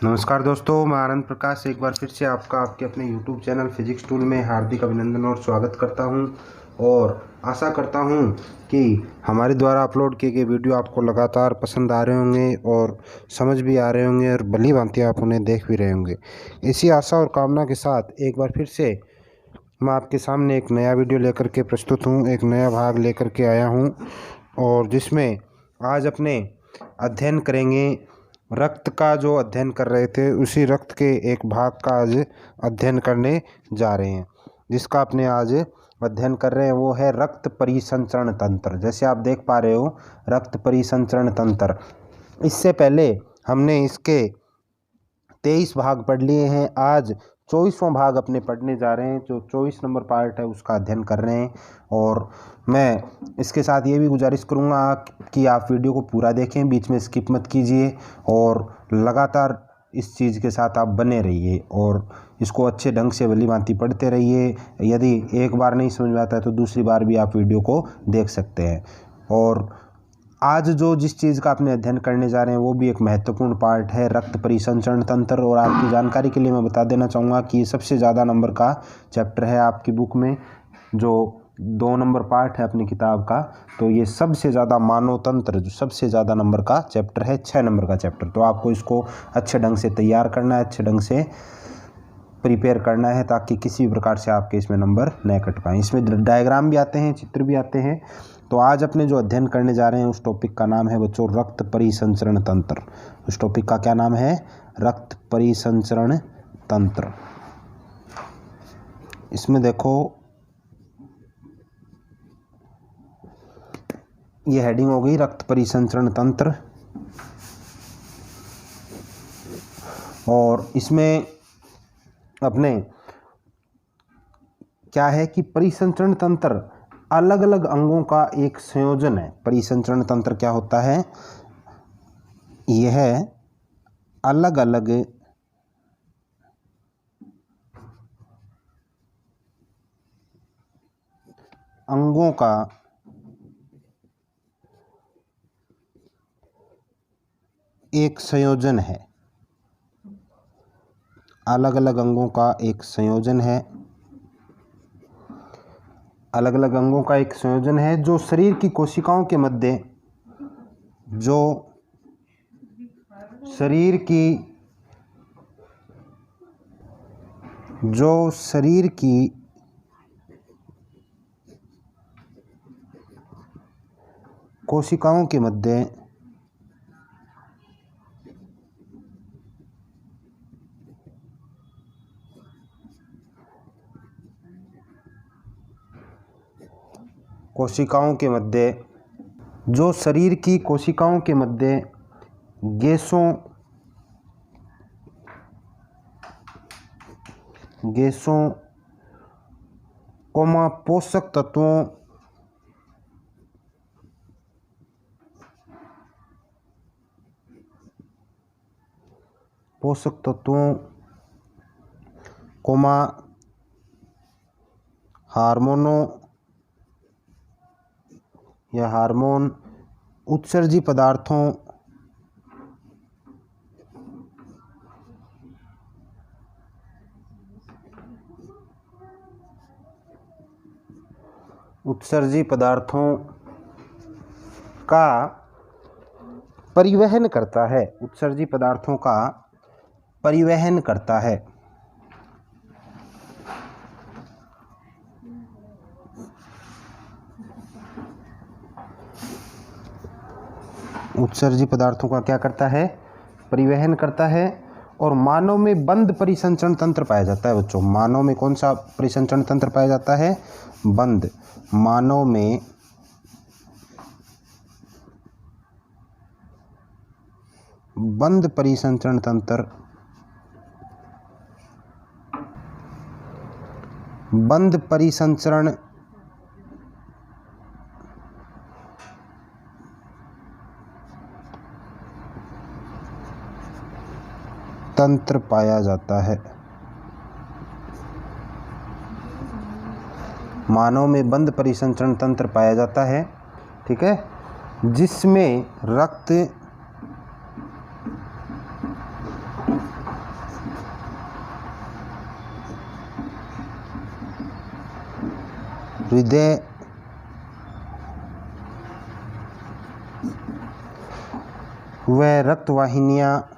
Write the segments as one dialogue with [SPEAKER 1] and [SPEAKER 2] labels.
[SPEAKER 1] नमस्कार दोस्तों, मैं आनंद प्रकाश एक बार फिर से आपके अपने YouTube चैनल फिजिक्स टूल में हार्दिक अभिनंदन और स्वागत करता हूं और आशा करता हूं कि हमारे द्वारा अपलोड किए गए वीडियो आपको लगातार पसंद आ रहे होंगे और समझ भी आ रहे होंगे और भली भांति आप उन्हें देख भी रहे होंगे। इसी आशा और कामना के साथ एक बार फिर से मैं आपके सामने एक नया वीडियो लेकर के प्रस्तुत हूँ, एक नया भाग लेकर के आया हूँ और जिसमें आज अपने अध्ययन करेंगे। रक्त का जो अध्ययन कर रहे थे उसी रक्त के एक भाग का आज अध्ययन करने जा रहे हैं। जिसका अपने आज अध्ययन कर रहे हैं वो है रक्त परिसंचरण तंत्र। जैसे आप देख पा रहे हो रक्त परिसंचरण तंत्र। इससे पहले हमने इसके 23 भाग पढ़ लिए हैं। आज 24वां भाग अपने पढ़ने जा रहे हैं। जो 24 नंबर पार्ट है उसका अध्ययन कर रहे हैं और मैं इसके साथ ये भी गुजारिश करूँगा कि आप वीडियो को पूरा देखें, बीच में स्किप मत कीजिए और लगातार इस चीज़ के साथ आप बने रहिए और इसको अच्छे ढंग से भली भांति पढ़ते रहिए। यदि एक बार नहीं समझ में आता है तो दूसरी बार भी आप वीडियो को देख सकते हैं। और आज जिस चीज़ का आपने अध्ययन करने जा रहे हैं वो भी एक महत्वपूर्ण पार्ट है, रक्त परिसंचरण तंत्र। और आपकी जानकारी के लिए मैं बता देना चाहूँगा कि ये सबसे ज़्यादा नंबर का चैप्टर है आपकी बुक में। जो 2 नंबर पार्ट है अपनी किताब का, तो ये सबसे ज़्यादा मानव तंत्र जो सबसे ज़्यादा नंबर का चैप्टर है, 6 नंबर का चैप्टर। तो आपको इसको अच्छे ढंग से तैयार करना है, अच्छे ढंग से प्रिपेयर करना है ताकि किसी भी प्रकार से आपके इसमें नंबर न कट पाएँ। इसमें डायग्राम भी आते हैं, चित्र भी आते हैं। तो आज अपने जो अध्ययन करने जा रहे हैं उस टॉपिक का नाम है बच्चों रक्त परिसंचरण तंत्र। उस टॉपिक का क्या नाम है? रक्त परिसंचरण तंत्र। इसमें देखो ये हेडिंग हो गई रक्त परिसंचरण तंत्र। और इसमें अपने क्या है कि परिसंचरण तंत्र अलग अलग अंगों का एक संयोजन है। परिसंचरण तंत्र क्या होता है? यह अलग अलग अंगों का एक संयोजन है। अलग अलग अंगों का एक संयोजन है। अलग अलग अंगों का एक संयोजन है जो शरीर की कोशिकाओं के मध्य शरीर की कोशिकाओं के मध्य जो शरीर की कोशिकाओं के मध्य गैसों कोमा पोषक तत्वों कोमा हार्मोनों या हार्मोन उत्सर्जी पदार्थों का परिवहन करता है। उत्सर्जी पदार्थों का परिवहन करता है। उत्सर्जी पदार्थों का क्या करता है? परिवहन करता है। और मानव में बंद परिसंचरण तंत्र पाया जाता है बच्चों। मानव में कौन सा परिसंचरण तंत्र पाया जाता है? बंद। मानव में बंद परिसंचरण तंत्र पाया जाता है। मानव में बंद परिसंचरण तंत्र पाया जाता है, ठीक है, जिसमें रक्त हृदय व रक्तवाहिनियाँ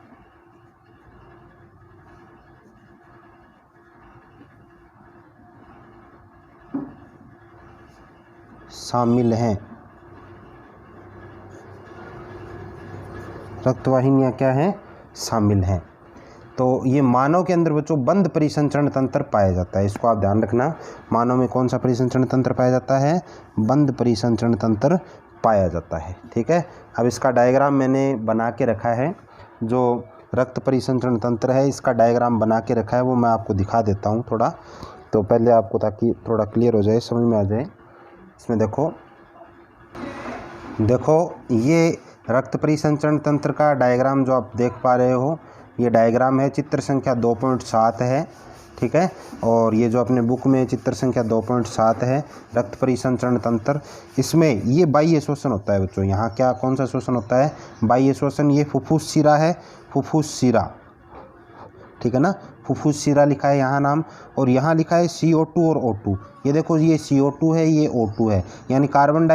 [SPEAKER 1] शामिल हैं। रक्तवाहिनियाँ क्या हैं? शामिल हैं। तो ये मानव के अंदर बच्चों बंद परिसंचरण तंत्र पाया जाता है, इसको आप ध्यान रखना। मानव में कौन सा परिसंचरण तंत्र पाया जाता है? बंद परिसंचरण तंत्र पाया जाता है। ठीक है, अब इसका डायग्राम मैंने बना के रखा है। जो रक्त परिसंचरण तंत्र है इसका डायग्राम बना के रखा है, वो मैं आपको दिखा देता हूँ थोड़ा। तो पहले आपको, ताकि थोड़ा क्लियर हो जाए, समझ में आ जाए। इसमें देखो ये रक्त परिसंचरण तंत्र का डायग्राम जो आप देख पा रहे हो, ये डायग्राम है, चित्र संख्या 2.7 है। ठीक है, और ये जो अपने बुक में चित्र संख्या 2.7 है, रक्त परिसंचरण तंत्र। इसमें ये बाह्य शोषण होता है बच्चों। यहाँ क्या, कौन सा शोषण होता है? बाह्य शोषण। ये फुफ्फुस शिरा है, फुफ्फुस शिरा। ठीक है ना, फुफ्फुस शिरा लिखा है यहाँ नाम, और यहाँ लिखा है CO2 और O2। ये देखो, ये CO2 है, ये O2 है, यानी कार्बन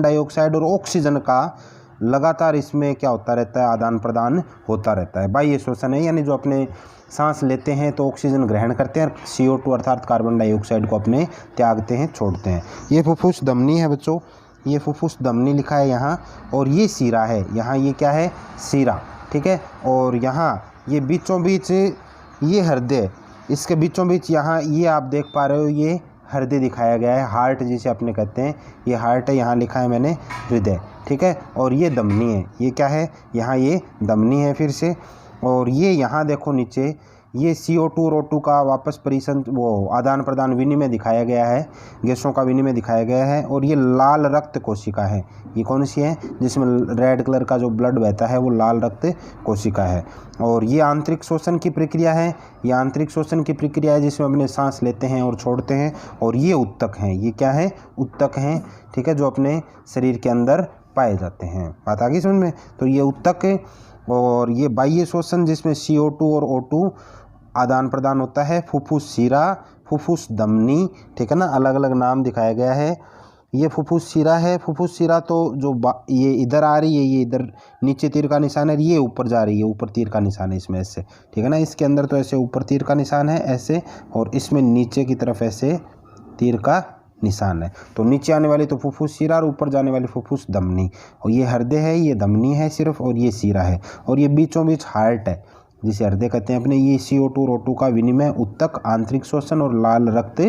[SPEAKER 1] डाइऑक्साइड और ऑक्सीजन का लगातार इसमें क्या होता रहता है? आदान प्रदान होता रहता है। बाह्य शोषण है, यानी जो अपने सांस लेते हैं तो ऑक्सीजन ग्रहण करते हैं, और CO2 अर्थात कार्बन डाइऑक्साइड को अपने त्यागते हैं, छोड़ते हैं। ये फुफ्फुस धमनी है बच्चों, ये फुफ्फुस धमनी लिखा है यहाँ, और ये शिरा है, यहाँ ये क्या है? शिरा। ठीक है, और यहाँ ये बीचों बीच ये हृदय, इसके बीचों बीच यहाँ ये आप देख पा रहे हो, ये हृदय दिखाया गया है, हार्ट जिसे अपने कहते हैं, ये हार्ट है, यहाँ लिखा है मैंने हृदय। ठीक है, और ये धमनी है, ये क्या है? यहाँ ये धमनी है फिर से। और ये यहाँ देखो नीचे, ये CO2 और O2 का वापस आदान प्रदान विनिमय दिखाया गया है, गैसों का विनिमय दिखाया गया है। और ये लाल रक्त कोशिका है, ये कौन सी है? जिसमें रेड कलर का जो ब्लड बहता है वो लाल रक्त कोशिका है। और ये आंतरिक शोषण की प्रक्रिया है, ये आंतरिक शोषण की प्रक्रिया है जिसमें अपने सांस लेते हैं और छोड़ते हैं। और ये उत्तक हैं, ये क्या है? उत्तक हैं। ठीक है, जो अपने शरीर के अंदर पाए जाते हैं। बात आ गई समझ में? तो ये उत्तक, और ये बाह्य शोषण जिसमें CO2 और O2 आदान प्रदान होता है, फुफ्फुस शिरा, फुफ्फुस धमनी। ठीक है ना, अलग अलग नाम दिखाया गया है। ये फुफ्फुस शिरा है, फुफ्फुस शिरा तो जो ये इधर आ रही है, ये इधर नीचे तीर का निशान है, ये ऊपर जा रही है, ऊपर तीर का निशान है इसमें ऐसे। ठीक है ना, इसके अंदर तो ऐसे ऊपर तीर का निशान है ऐसे, और इसमें नीचे की तरफ ऐसे तीर का निशान है। तो नीचे आने वाली तो फुफ्फुस शिरा, और ऊपर जाने वाली फुफ्फुस धमनी। और ये हृदय है, ये धमनी है सिर्फ, और ये शिरा है, और ये बीचों बीच हार्ट है जिसे हृदय कहते हैं अपने। ये CO2 और O2 का विनिमय, उत्तक, आंतरिक शोषण और लाल रक्त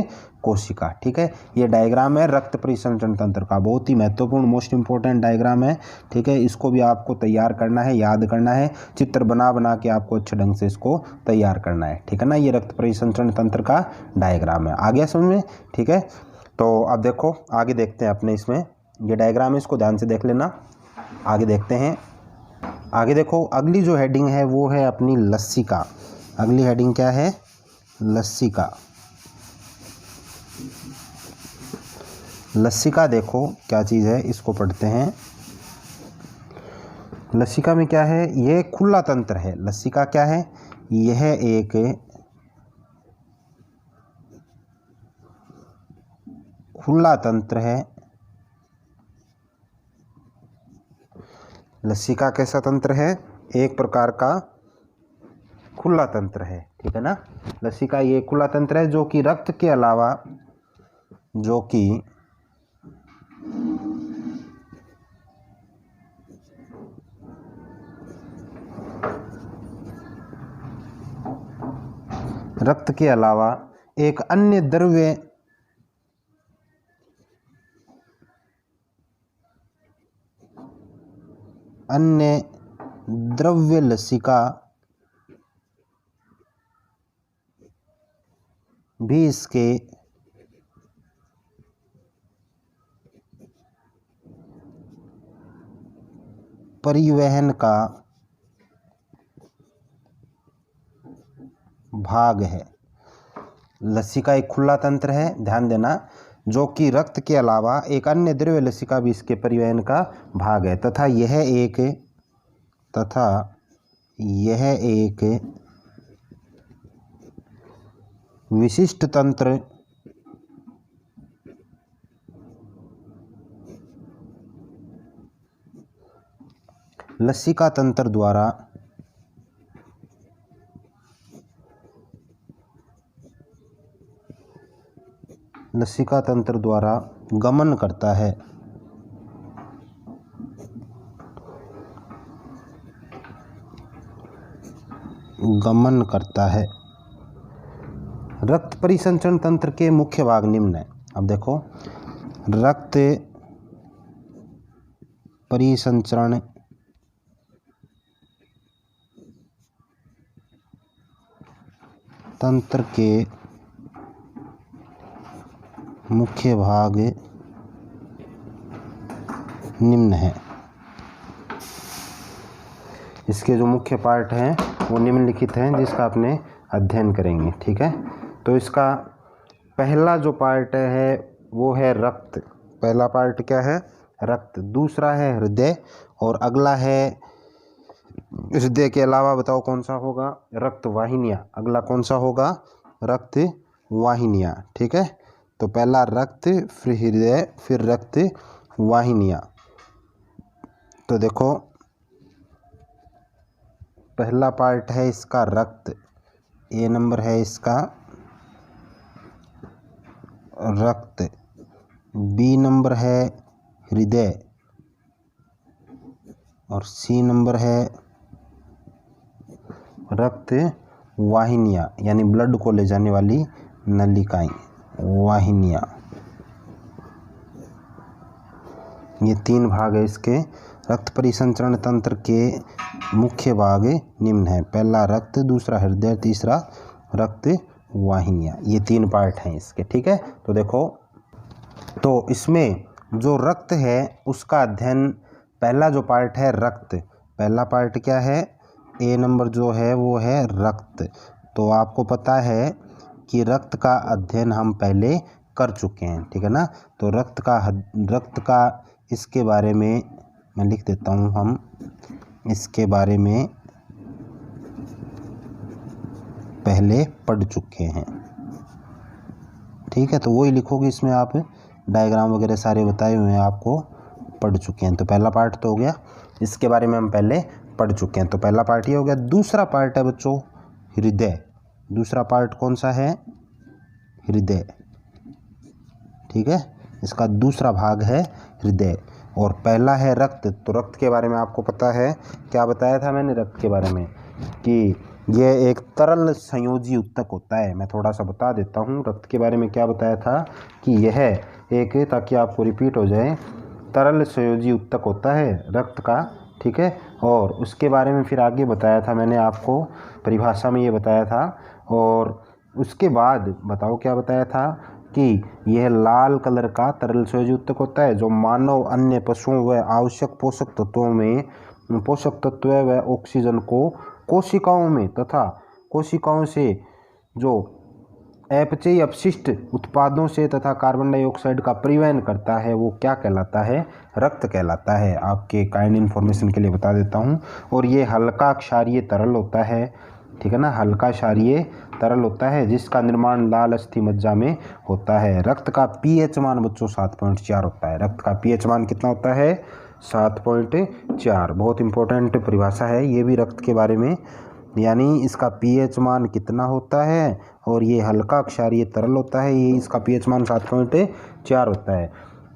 [SPEAKER 1] कोशिका। ठीक है, ये डायग्राम है रक्त परिसंचरण तंत्र का, बहुत ही महत्वपूर्ण, मोस्ट इंपॉर्टेंट डायग्राम है। ठीक है, इसको भी आपको तैयार करना है, याद करना है, चित्र बना बना के आपको अच्छे ढंग से इसको तैयार करना है। ठीक है ना, ये रक्त परिसंचरण तंत्र का डायग्राम है। आ गया समझ में? ठीक है, तो अब देखो आगे देखते हैं अपने, इसमें ये डायग्राम है, इसको ध्यान से देख लेना। आगे देखते हैं। आगे देखो, अगली जो हेडिंग है वो है अपनी लसिका। अगली हेडिंग क्या है? लसिका। लसिका देखो क्या चीज़ है, इसको पढ़ते हैं। लसिका में क्या है? यह खुला तंत्र है। लसिका क्या है? यह एक खुला तंत्र है। लसिका कैसा तंत्र है? एक प्रकार का खुला तंत्र है। ठीक है ना, लसिका ये खुला तंत्र है जो कि रक्त के अलावा, जो कि रक्त के अलावा एक अन्य द्रव्य लसिका भी इसके परिवहन का भाग है। लसिका एक खुला तंत्र है, ध्यान देना, जो कि रक्त के अलावा एक अन्य द्रव्य लसिका भी इसके परिवहन का भाग है, तथा यह एक विशिष्ट तंत्र लसिका तंत्र द्वारा गमन करता है। रक्त परिसंचरण तंत्र के मुख्य भाग निम्न है। अब देखो, रक्त परिसंचरण तंत्र के मुख्य भाग निम्न है। इसके जो मुख्य पार्ट हैं वो निम्नलिखित हैं, जिसका आपने अध्ययन करेंगे। ठीक है, तो इसका पहला जो पार्ट है वो है रक्त। पहला पार्ट क्या है? रक्त। दूसरा है हृदय, और अगला है हृदय के अलावा बताओ कौन सा होगा? रक्त वाहिनियाँ। अगला कौन सा होगा? रक्त वाहिनियाँ। ठीक है, तो पहला रक्त, फिर हृदय, फिर रक्त वाहिनियाँ। तो देखो, पहला पार्ट है इसका रक्त, ए नंबर है इसका रक्त, बी नंबर है हृदय, और सी नंबर है रक्त वाहिनियाँ, यानी ब्लड को ले जाने वाली नलिकाएं, वाहिनियाँ। ये तीन भाग है इसके। रक्त परिसंचरण तंत्र के मुख्य भाग निम्न है। पहला रक्त, दूसरा हृदय, तीसरा रक्त वाहिनियाँ। ये तीन पार्ट हैं इसके। ठीक है, तो देखो, तो इसमें जो रक्त है उसका अध्ययन, पहला जो पार्ट है रक्त, पहला पार्ट क्या है? ए नंबर जो है वो है रक्त। तो आपको पता है कि रक्त का अध्ययन हम पहले कर चुके हैं। ठीक है ना, तो रक्त का इसके बारे में मैं लिख देता हूँ, हम इसके बारे में पहले पढ़ चुके हैं। ठीक है, तो वही लिखोगे इसमें, आप डायग्राम वगैरह सारे बताए हुए हैं, आपको पढ़ चुके हैं। तो पहला पार्ट तो हो गया, इसके बारे में हम पहले पढ़ चुके हैं। तो पहला पार्ट ये हो गया। दूसरा पार्ट है बच्चों हृदय। दूसरा पार्ट कौन सा है? हृदय। ठीक है, इसका दूसरा भाग है हृदय, और पहला है रक्त। तो रक्त के बारे में आपको पता है, क्या बताया था मैंने रक्त के बारे में? कि यह एक तरल संयोजी उत्तक होता है। मैं थोड़ा सा बता देता हूँ रक्त के बारे में क्या बताया था, कि यह एक, ताकि आपको रिपीट हो जाए, तरल संयोजी उत्तक होता है रक्त का। ठीक है, और उसके बारे में फिर आगे बताया था मैंने आपको, परिभाषा में ये बताया था। और उसके बाद बताओ क्या बताया था, कि यह लाल कलर का तरल संयोजी उत्तक होता है, जो मानव, अन्य पशुओं व आवश्यक पोषक तत्व व ऑक्सीजन को कोशिकाओं में तथा कोशिकाओं से जो अपचयी अपशिष्ट उत्पादों से तथा कार्बन डाइऑक्साइड का परिवहन करता है, वो क्या कहलाता है? रक्त कहलाता है। आपके काइंड इन्फॉर्मेशन के लिए बता देता हूँ। और ये हल्का क्षारीय तरल होता है। ठीक है ना, हल्का क्षारीय तरल होता है, जिसका निर्माण लाल अस्थि मज्जा में होता है। रक्त का पीएच मान बच्चों 7.4 होता है। रक्त का पीएच मान कितना होता है? 7.4। बहुत इंपॉर्टेंट परिभाषा है ये भी रक्त के बारे में, यानी इसका पीएच मान कितना होता है, और ये हल्का क्षारीय तरल होता है, ये इसका पीएच मान 7.4 होता है।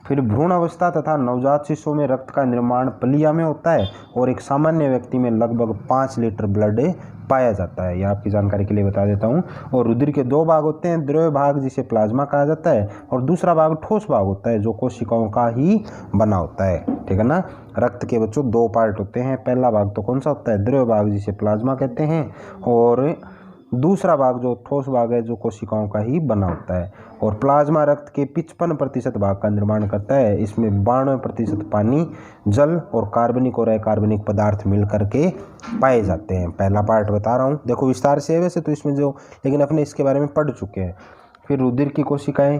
[SPEAKER 1] फिर भ्रूण अवस्था तथा नवजात शिशुओं में रक्त का निर्माण पलिया में होता है, और एक सामान्य व्यक्ति में लगभग 5 लीटर ब्लड पाया जाता है। यह आपकी जानकारी के लिए बता देता हूँ। और रुधिर के दो भाग होते हैं, द्रव्य भाग जिसे प्लाज्मा कहा जाता है, और दूसरा भाग ठोस भाग होता है, जो कोशिकाओं का ही बना होता है। ठीक है ना, रक्त के बच्चों दो पार्ट होते हैं। पहला भाग तो कौन सा होता है? द्रव्य भाग जिसे प्लाज्मा कहते हैं, और दूसरा भाग जो ठोस भाग है, जो कोशिकाओं का ही बना होता है। और प्लाज्मा रक्त के 55% भाग का निर्माण करता है। इसमें 92% पानी, जल और कार्बनिक और अकार्बनिक पदार्थ मिल करके पाए जाते हैं। पहला पार्ट बता रहा हूँ, देखो विस्तार से है वैसे तो इसमें जो, लेकिन अपने इसके बारे में पढ़ चुके हैं। फिर रुधिर की कोशिकाएं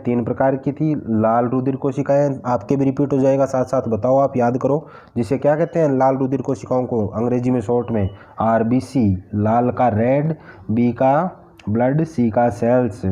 [SPEAKER 1] 3 प्रकार की थी। लाल रुधिर कोशिकाएं, आपके भी रिपीट हो जाएगा, साथ साथ बताओ, आप याद करो, जिसे क्या कहते हैं? लाल रुधिर कोशिकाओं को अंग्रेजी में शॉर्ट में RBC, लाल का रेड, बी का ब्लड, सी का सेल्स।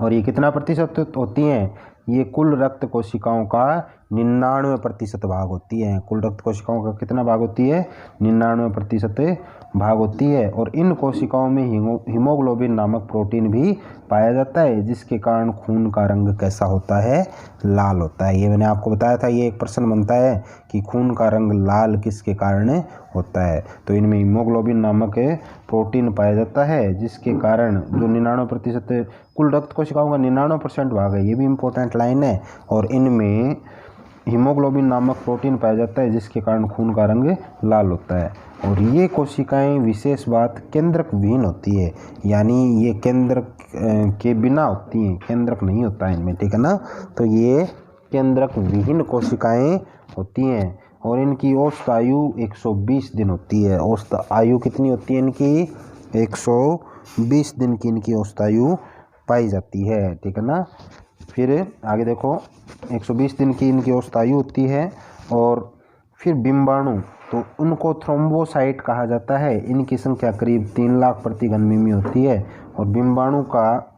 [SPEAKER 1] और ये कितना प्रतिशत होती हैं? ये कुल रक्त कोशिकाओं का 99% भाग होती है। कुल रक्त कोशिकाओं का कितना भाग होती है? 99% भाग होती है। और इन कोशिकाओं में हीमोग्लोबिन नामक प्रोटीन भी पाया जाता है, जिसके कारण खून का रंग कैसा होता है? लाल होता है। ये मैंने आपको बताया था, ये एक प्रश्न बनता है कि खून का रंग लाल किसके कारण होता है। तो इनमें हीमोग्लोबिन नामक प्रोटीन पाया जाता है, जिसके कारण जो 99% कुल रक्त कोशिकाओं का 99% भाग है, ये भी इम्पोर्टेंट लाइन है। और इनमें हीमोग्लोबिन नामक प्रोटीन पाया जाता है, जिसके कारण खून का रंग लाल होता है। और ये कोशिकाएं विशेष बात केंद्रक विहीन होती है, यानी ये केंद्रक के बिना होती हैं, केंद्रक नहीं होता है इनमें, ठीक है ना। तो ये केंद्रक विहीन कोशिकाएं होती हैं और इनकी औसत आयु 120 दिन होती है। औसत आयु कितनी होती है इनकी? 120 दिन की इनकी औसत आयु पाई जाती है, ठीक है ना। फिर आगे देखो, 120 दिन की इनकी औसत आयु होती है। और फिर बिंबाणु, तो उनको थ्रोम्बोसाइट कहा जाता है। इनकी संख्या करीब 3 लाख प्रति घन मिमी होती है। और बिंबाणु का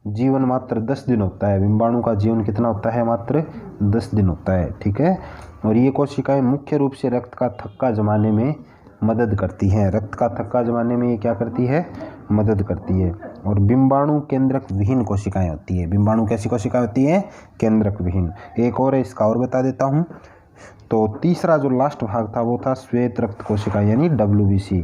[SPEAKER 1] जीवन मात्र 10 दिन होता है। बिंबाणु का जीवन कितना होता है? मात्र 10 दिन होता है, ठीक है। और ये कोशिकाएं मुख्य रूप से रक्त का थक्का जमाने में मदद करती हैं। रक्त का थक्का जमाने में ये क्या करती है? मदद करती है। और बिंबाणु केंद्रक विहीन कोशिकाएं होती है। बिंबाणु कैसी कोशिकाएं होती हैं? केंद्रक विहीन। एक और है, इसका और बता देता हूँ। तो तीसरा जो लास्ट भाग था वो था श्वेत रक्त कोशिका यानी WBC।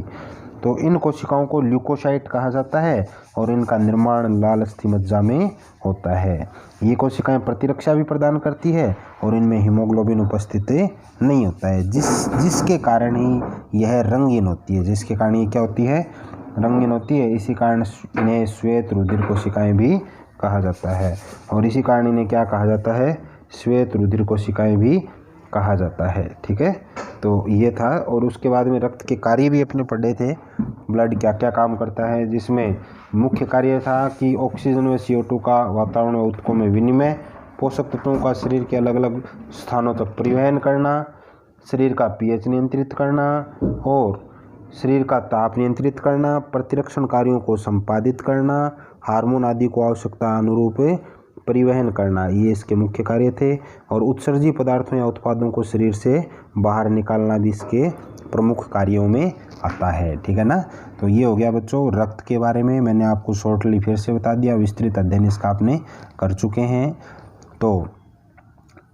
[SPEAKER 1] तो इन कोशिकाओं को ल्यूकोसाइट कहा जाता है और इनका निर्माण लाल अस्थिमज्जा में होता है। ये कोशिकाएं प्रतिरक्षा भी प्रदान करती है और इनमें हीमोग्लोबिन उपस्थित नहीं होता है, जिसके कारण ही यह रंगीन होती है। जिसके कारण ये क्या होती है? रंगीन होती है। इसी कारण इन्हें श्वेत रुधिर कोशिकाएं भी कहा जाता है। और इसी कारण इन्हें क्या कहा जाता है? श्वेत रुधिर कोशिकाएं भी कहा जाता है, ठीक है। तो ये था। और उसके बाद में रक्त के कार्य भी अपने पढ़े थे, ब्लड क्या क्या काम करता है, जिसमें मुख्य कार्य था कि ऑक्सीजन व CO2 का वातावरण व ऊतकों में विनिमय, पोषक तत्वों का शरीर के अलग अलग स्थानों तक परिवहन करना, शरीर का pH नियंत्रित करना और शरीर का ताप नियंत्रित करना, प्रतिरक्षण कार्यों को संपादित करना, हार्मोन आदि को आवश्यकता अनुरूप परिवहन करना, ये इसके मुख्य कार्य थे। और उत्सर्जी पदार्थों या उत्पादों को शरीर से बाहर निकालना भी इसके प्रमुख कार्यों में आता है, ठीक है ना। तो ये हो गया बच्चों रक्त के बारे में। मैंने आपको शॉर्टली फिर से बता दिया, विस्तृत अध्ययन इसका आपने कर चुके हैं। तो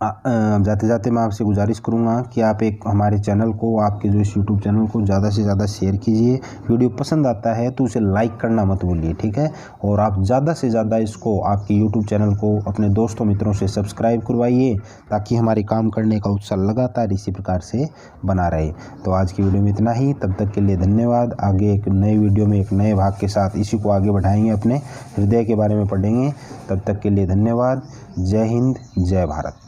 [SPEAKER 1] जाते जाते मैं आपसे गुजारिश करूंगा कि आप एक हमारे चैनल को, आपके जो इस यूट्यूब चैनल को ज़्यादा से ज़्यादा शेयर कीजिए। वीडियो पसंद आता है तो उसे लाइक करना मत भूलिए, ठीक है। और आप ज़्यादा से ज़्यादा इसको, आपके यूट्यूब चैनल को अपने दोस्तों मित्रों से सब्सक्राइब करवाइए, ताकि हमारे काम करने का उत्साह लगातार इसी प्रकार से बना रहे। तो आज की वीडियो में इतना ही। तब तक के लिए धन्यवाद। आगे एक नए वीडियो में एक नए भाग के साथ इसी को आगे बढ़ाएंगे, अपने हृदय के बारे में पढ़ेंगे। तब तक के लिए धन्यवाद। जय हिंद, जय भारत।